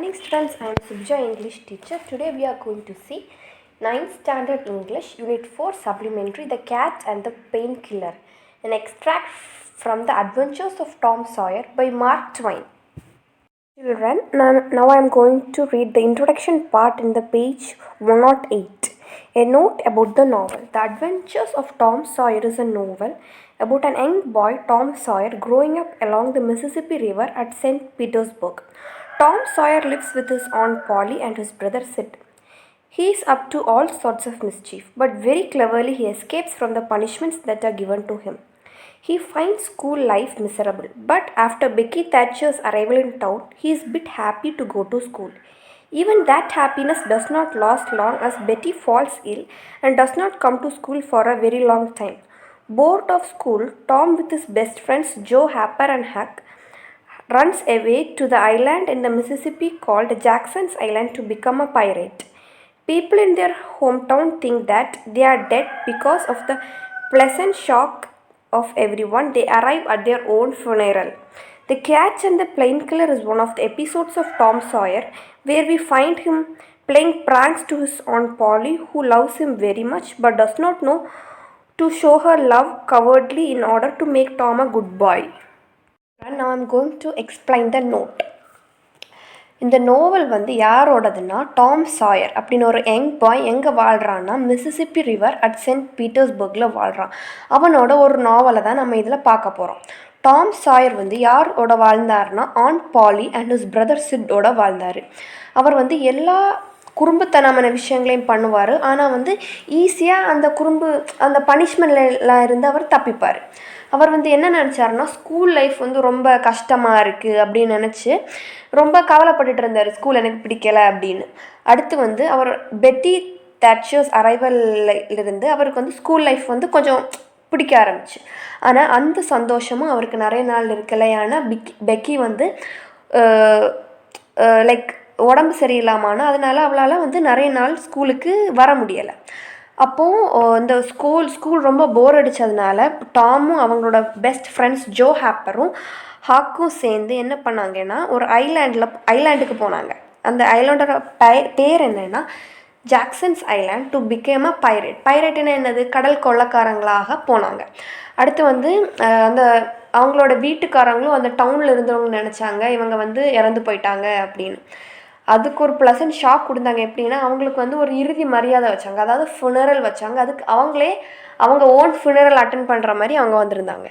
morning students, I am Subja English teacher. Today we are going to see 9th standard English Unit 4 Supplementary The Cat and the Painkiller, an extract from The Adventures of Tom Sawyer by Mark Twain. Children, now I am going to read the introduction part in the page 108. A note about the novel. The Adventures of Tom Sawyer is a novel about an young boy, Tom Sawyer, growing up along the Mississippi River at St. Petersburg. Tom Sawyer lives with his Aunt Polly and his brother Sid. He is up to all sorts of mischief, but very cleverly he escapes from the punishments that are given to him. He finds school life miserable, but after Becky Thatcher's arrival in town, he is a bit happy to go to school. Even that happiness does not last long as Betty falls ill and does not come to school for a very long time. Bored of school, Tom with his best friends Joe, Happer and Huck runs away to the island in the Mississippi called Jackson's Island to become a pirate. People in their hometown think that they are dead because of the pleasant shock of everyone. They arrive at their own funeral. The Catch and the Painkiller is one of the episodes of Tom Sawyer where we find him playing pranks to his Aunt Polly, who loves him very much but does not know to show her love covertly in order to make Tom a good boy. And now I am going to explain the note. இந்த novel வந்து யாரோடதுன்னா Tom சாயர் அப்படின்னு ஒரு young boy எங்கே வாழ்கிறான்னா Mississippi river at send பீட்டர்ஸ்பர்கில் வாழ்கிறான். அவனோட ஒரு நாவலை தான் நம்ம இதில் பார்க்க போகிறோம். டாம் சாயர் வந்து யாரோட வாழ்ந்தார்னா aunt Polly and his brother சிட்டோட வாழ்ந்தார். அவர் வந்து எல்லா குறும்புத்தனமான விஷயங்களையும் பண்ணுவார். ஆனால் வந்து ஈஸியாக அந்த பனிஷ்மெண்ட்லாம் இருந்து அவர் தப்பிப்பார். அவர் வந்து என்ன நினச்சாருன்னா ஸ்கூல் லைஃப் வந்து ரொம்ப கஷ்டமாக இருக்குது அப்படின்னு நினச்சி ரொம்ப கவலைப்பட்டுட்டு இருந்தார், ஸ்கூல் எனக்கு பிடிக்கலை அப்படின்னு. அடுத்து வந்து அவர் பெட்டி தேட்சர்ஸ் அரைவலிருந்து அவருக்கு வந்து ஸ்கூல் லைஃப் வந்து கொஞ்சம் பிடிக்க ஆரம்பிச்சு. ஆனால் அந்த சந்தோஷமும் அவருக்கு நிறைய நாள் இருக்கலை. ஏன்னா பெக்கி வந்து லைக் உடம்பு சரியில்லாமல், அதனால் அவளால் வந்து நிறைய நாள் ஸ்கூலுக்கு வர முடியலை. அப்போது இந்த ஸ்கூல் ரொம்ப போர் அடித்ததுனால டாமும் அவங்களோட பெஸ்ட் ஃப்ரெண்ட்ஸ் ஜோ ஹாப்பரும் ஹாக்கும் சேர்ந்து என்ன பண்ணாங்கன்னா ஒரு ஐலாண்டுக்கு போனாங்க. அந்த ஐலாண்டோட பேர் என்னென்னா Jackson's island to become a பைரேட்னா என்னது, கடல் கொள்ளைக்காரங்களாக போனாங்க. அடுத்து வந்து அந்த அவங்களோட வீட்டுக்காரங்களும் அந்த டவுனில் இருந்தவங்க நினச்சாங்க இவங்க வந்து இறந்து போயிட்டாங்க அப்படின்னு. அதுக்கு ஒரு ப்ளசன்ட் ஷாக் கொடுத்தாங்க. எப்படின்னா அவங்களுக்கு வந்து ஒரு இறுதி மரியாதை வச்சாங்க, அதாவது ஃபினரல் வச்சாங்க. அதுக்கு அவங்க ஓன் ஃபினரல் அட்டென்ட் பண்ணுற மாதிரி அவங்க வந்திருந்தாங்க.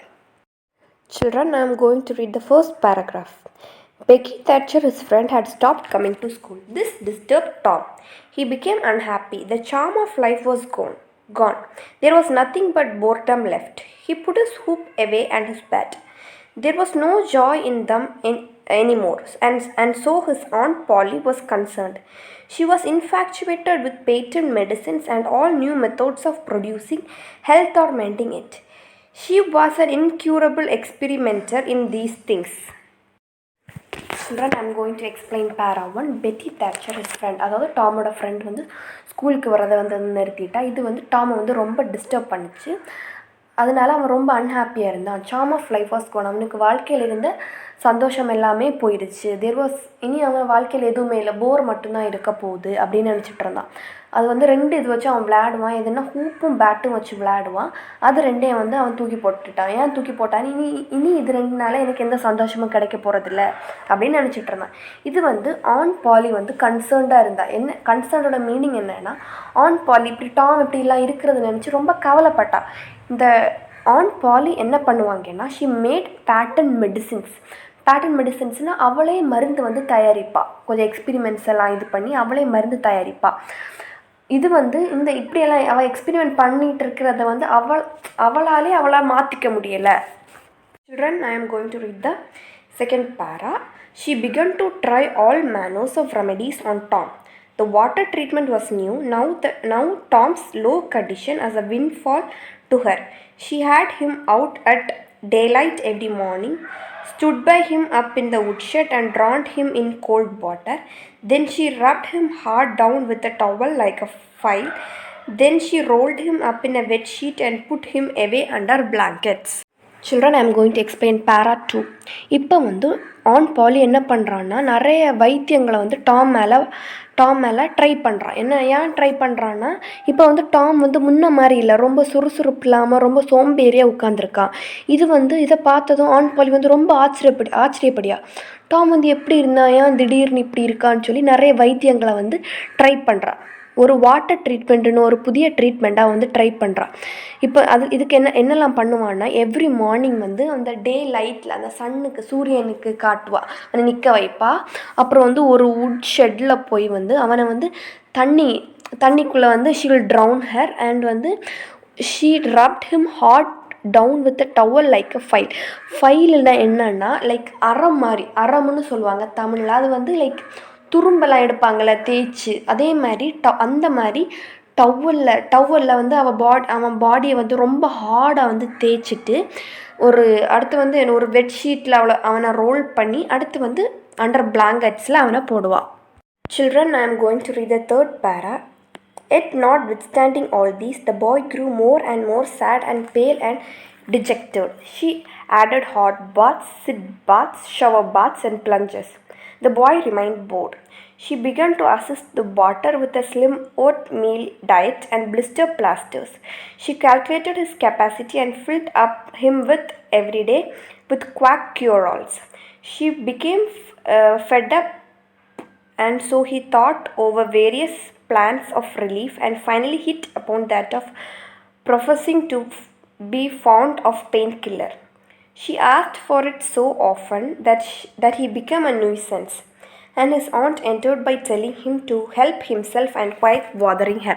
Children, I am going to read the first paragraph. Becky Thatcher, his friend, had stopped coming to school. This disturbed Tom. He became unhappy. The charm of life was gone. There was nothing but boredom left. He put his hoop away and his bat. There was no joy in them anymore, and so his Aunt Polly was concerned. She was infatuated with patent medicines and all new methods of producing health or mending it. She was an incurable experimenter in these things. Children, I am going to explain para 1. Betty Thatcher, his friend, அதாவது டாமோட friend வந்து ஸ்கூலுக்கு வரதை வந்து நிறுத்திட்டா. இது வந்து டாமை வந்து ரொம்ப disturb பண்ணிச்சு. அதனால அவன் ரொம்ப அன்ஹாப்பியாக இருந்தான். Charm of life was gone. அவனுக்கு வாழ்க்கையில் இருந்த சந்தோஷம் எல்லாமே போயிடுச்சு. இனி அவன் வாழ்க்கையில் எதுவுமே இல்லை, போர் மட்டும்தான் இருக்க போகுது அப்படின்னு நினச்சிட்டு இருந்தான். அது வந்து 2 இது வச்சு அவன் விளையாடுவான். எதுனா ஹூப்பும் பேட்டும் வச்சு விளையாடுவான். அது 2ஐயும் வந்து அவன் தூக்கி போட்டுட்டான். ஏன் தூக்கி போட்டான், இனி இது 2நால எனக்கு எந்த சந்தோஷமும் கிடைக்க போகிறதில்ல அப்படின்னு நினச்சிட்டு இருந்தான். இது வந்து ஆண்ட் பாலி வந்து கன்சர்ன்டாக இருந்தா. என்ன கன்சர்னோட மீனிங் என்னன்னா, ஆண்ட் பாலி இப்படி டாம் இப்படிலாம் இருக்கிறது நினச்சி ரொம்ப கவலைப்பட்டா. இந்த ஆண்ட் பாலி என்ன பண்ணுவாங்கன்னா ஷி மேட் பேட்டன் மெடிசின்ஸ்னால் அவளே மருந்து வந்து தயாரிப்பாள். கொஞ்சம் எக்ஸ்பிரிமெண்ட்ஸ் எல்லாம் இது பண்ணி அவளே மருந்து தயாரிப்பாள். இது வந்து இப்படியெல்லாம் அவள் எக்ஸ்பிரிமெண்ட் பண்ணிகிட்டு இருக்கிறத வந்து அவளால் மாற்றிக்க முடியலை. Children, I am going to read the second para. She began to try all manners of remedies on Tom. The water treatment was new. Now Tom's low condition as a windfall to her. She had him out at daylight every morning, stood by him up in the woodshed and drowned him in cold water. Then she rubbed him hard down with a towel like a file. Then she rolled him up in a wet sheet and put him away under blankets. Children, I am going to explain para 2. இப்போ வந்து on poly என்ன பண்ணுறான்னா நிறைய வைத்தியங்களை வந்து Tom மேலே try பண்ணுறான். ஏன் try பண்ணுறான்னா, இப்போ வந்து டாம் வந்து முன்ன மாதிரி இல்லை, ரொம்ப சுறுசுறுப்பு இல்லாமல் ரொம்ப சோம்பேறியாக உட்காந்துருக்கான். இதை பார்த்ததும் ஆன் பாலி வந்து ரொம்ப ஆச்சரியப்படியா டாம் வந்து எப்படி இருந்தான், ஏன் திடீர்னு இப்படி இருக்கான்னு சொல்லி நிறைய வைத்தியங்களை வந்து ட்ரை பண்ணுறான். ஒரு வாட்டர் ட்ரீட்மெண்ட்டுன்னு ஒரு புதிய ட்ரீட்மெண்ட்டாக வந்து ட்ரை பண்ணுறான். இப்போ இதுக்கு என்னெல்லாம் பண்ணுவான்னா, எவ்ரி மார்னிங் வந்து அந்த டே லைட்டில் அந்த சூரியனுக்கு காட்டுவா, அதை நிற்க வைப்பா. அப்புறம் வந்து ஒரு வுட் ஷெட்டில் போய் வந்து அவனை வந்து தண்ணிக்குள்ளே வந்து she will drown her and வந்து she rubbed him hot down with a towel like a ஃபைல்னா என்னன்னா லைக் அறம்னு சொல்லுவாங்க தமிழில். அது வந்து லைக் துரும்பெல்லாம் எடுப்பாங்கள்ல தேய்ச்சி, அதே மாதிரி அந்த மாதிரி டவலில் வந்து அவன் பாடியை வந்து ரொம்ப ஹார்டாக வந்து தேய்ச்சிட்டு அடுத்து வந்து ஒரு பெட்ஷீட்டில் அவனை ரோல் பண்ணி அடுத்து வந்து அண்டர் பிளாங்கெட்ஸில் அவனை போடுவாள். Children, I am going to read the third para. Yet notwithstanding all these, the boy grew more and more sad and pale and dejected. She added hot baths, sit baths, shower baths and plunges. The boy remained bored. She began to assist the boarder with a slim oatmeal diet and blister plasters. She calculated his capacity and filled up him with every day with quack cure-alls. She became fed up, and so he thought over various plans of relief and finally hit upon that of professing to be fond of painkiller. She asked for it so often that he became a nuisance, and his aunt entered by telling him to help himself and quite bothering her.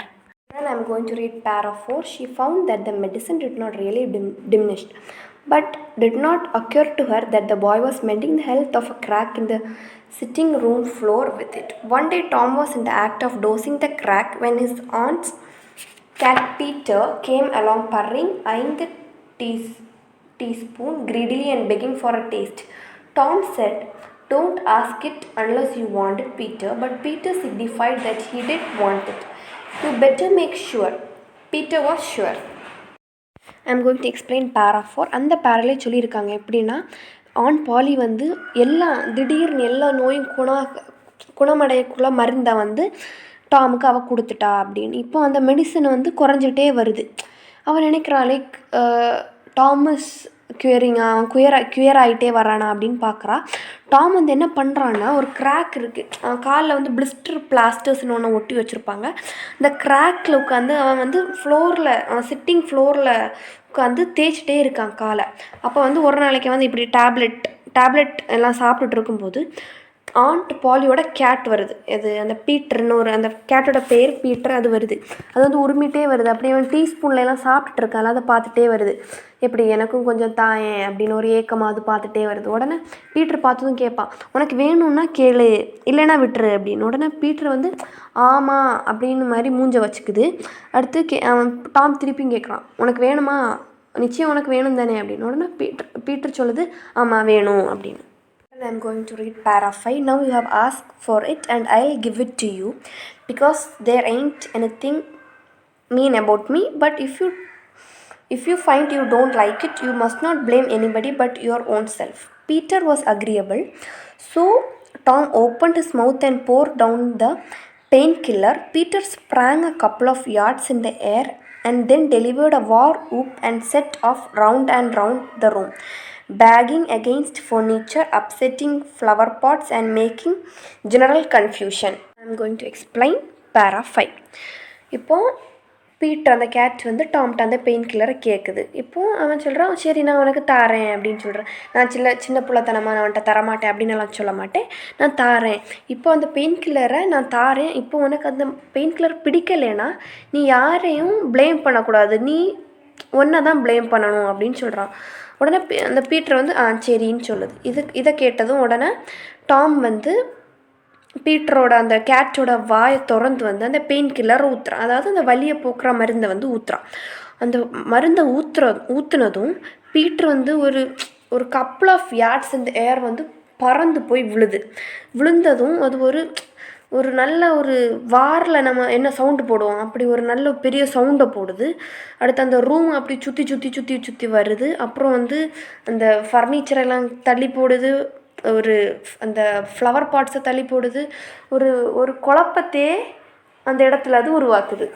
Then I am going to read para 4. She found that the medicine did not really diminish, but did not occur to her that the boy was mending the health of a crack in the sitting room floor with it. One day Tom was in the act of dosing the crack when his aunt's cat Peter came along purring, eyeing the teaspoon greedily and begging for a taste. Tom said, "Don't ask it unless you want it, Peter," but Peter signified that he did want it. "You better make sure." Peter was sure. I am going to explain para 4. அந்த பேராலே சொல்லியிருக்காங்க எப்படின்னா, on poly வந்து திடீர்னு எல்லா நோயும் குணமடையக்குள்ள மருந்தை வந்து டாமுக்கு அவள் கொடுத்துட்டா அப்படின்னு. இப்போ அந்த மெடிசன் வந்து குறைஞ்சிட்டே வருது. அவன் நினைக்கிறாள் லைக் டாமஸ் குயர் ஆகிட்டே வரானா அப்படின்னு பார்க்குறா. டாம் வந்து என்ன பண்ணுறான்னா, ஒரு கிராக் இருக்குது, காலில் வந்து பிளிஸ்டர் பிளாஸ்டர்ஸ்னு ஒன்று ஒட்டி வச்சுருப்பாங்க. இந்த கிராக்கில் உட்காந்து அவன் வந்து சிட்டிங் ஃப்ளோரில் உட்காந்து தேய்ச்சிட்டே இருக்கான் காலை. அப்போ வந்து ஒரு நாளைக்கு வந்து இப்படி டேப்லெட் எல்லாம் சாப்பிட்டுட்டு இருக்கும்போது ஆண்ட் பாலியோட கேட் வருது. அந்த பீட்டர்னு அந்த கேட்டோட பேர் பீட்டர். அது வருது, அது வந்து உரிமிட்டே வருது. அப்படியே அவன் டீஸ்பூன்லாம் சாப்பிட்டுட்டு இருக்கான், அதை பார்த்துட்டே வருது. எப்படி எனக்கும் கொஞ்சம் தாயேன் அப்படின்னு ஒரு ஏக்கமாக அது பார்த்துட்டே வருது. உடனே பீட்டர் பார்த்ததும் கேட்பான், "உனக்கு வேணும்னா கேளு, இல்லைன்னா விட்டுரு" அப்படின்னு. உடனே பீட்டர் வந்து ஆமாம் அப்படின்னு மாதிரி மூஞ்ச வச்சுக்குது. அடுத்து அவன் டாம் திருப்பியும் கேட்குறான், "உனக்கு வேணுமா, நிச்சயம் உனக்கு வேணும் தானே" அப்படின்னு. உடனே பீட்டர் சொல்லுது, "ஆமாம் வேணும்" அப்படின்னு. I am going to read para 5. Now you have asked for it and I'll give it to you, because there ain't anything mean about me, but if you find you don't like it, you must not blame anybody but your own self. Peter was agreeable, so Tom opened his mouth and poured down the painkiller. Peter sprang a couple of yards in the air and then delivered a war whoop and set off round and round the room, banging against furniture, upsetting flower pots and making general confusion. I am going to explain para 5. இப்போ Peter அந்த gate வந்து டாம்கிட்ட அந்த pain கில்லரை கேட்குது. இப்போது அவன் சொல்கிறான், "சரி நான் உனக்கு தாரேன்" அப்படின்னு சொல்கிறேன். நான் சின்ன பிள்ளைத்தனமாக நான் அவன்கிட்ட தரமாட்டேன் அப்படின்னு எல்லாம் சொல்ல மாட்டேன், நான் தாரேன். இப்போ அந்த பெயின் கில்லரை நான் தாரேன். இப்போ உனக்கு அந்த பெயின் கில்லர் பிடிக்கலைன்னா நீ யாரையும் ப்ளேம் பண்ணக்கூடாது, நீ ஒன்றை தான் ப்ளேம் பண்ணணும் அப்படின்னு சொல்கிறான். உடனே அந்த பீட்டர் வந்து சரின்னு சொல்லுது. இதை கேட்டதும் உடனே டாம் வந்து பீட்டரோட அந்த கேட்டோட வாயை திறந்து வந்து அந்த பெயின் கில்லரை ஊற்றுறான். அதாவது அந்த வலியை போக்குற மருந்தை வந்து ஊற்றுறான். அந்த மருந்தை ஊற்றுனதும் பீட்டர் வந்து ஒரு கப்புள் ஆஃப் யார்ட்ஸ் இந்த ஏர் வந்து பறந்து போய் விழுந்ததும் அது ஒரு நல்ல ஒரு வாரில் நம்ம என்ன சவுண்டு போடுவோம் அப்படி ஒரு நல்ல பெரிய சவுண்டை போடுது. அடுத்து அந்த ரூம் அப்படி சுற்றி சுற்றி சுற்றி சுற்றி வருது. அப்புறம் வந்து அந்த ஃபர்னிச்சரெல்லாம் தள்ளி போடுது. ஒரு அந்த ஃப்ளவர் பாட்ஸை தள்ளி போடுது. ஒரு ஒரு குழப்பத்தையே அந்த இடத்துல அது உருவாக்குது.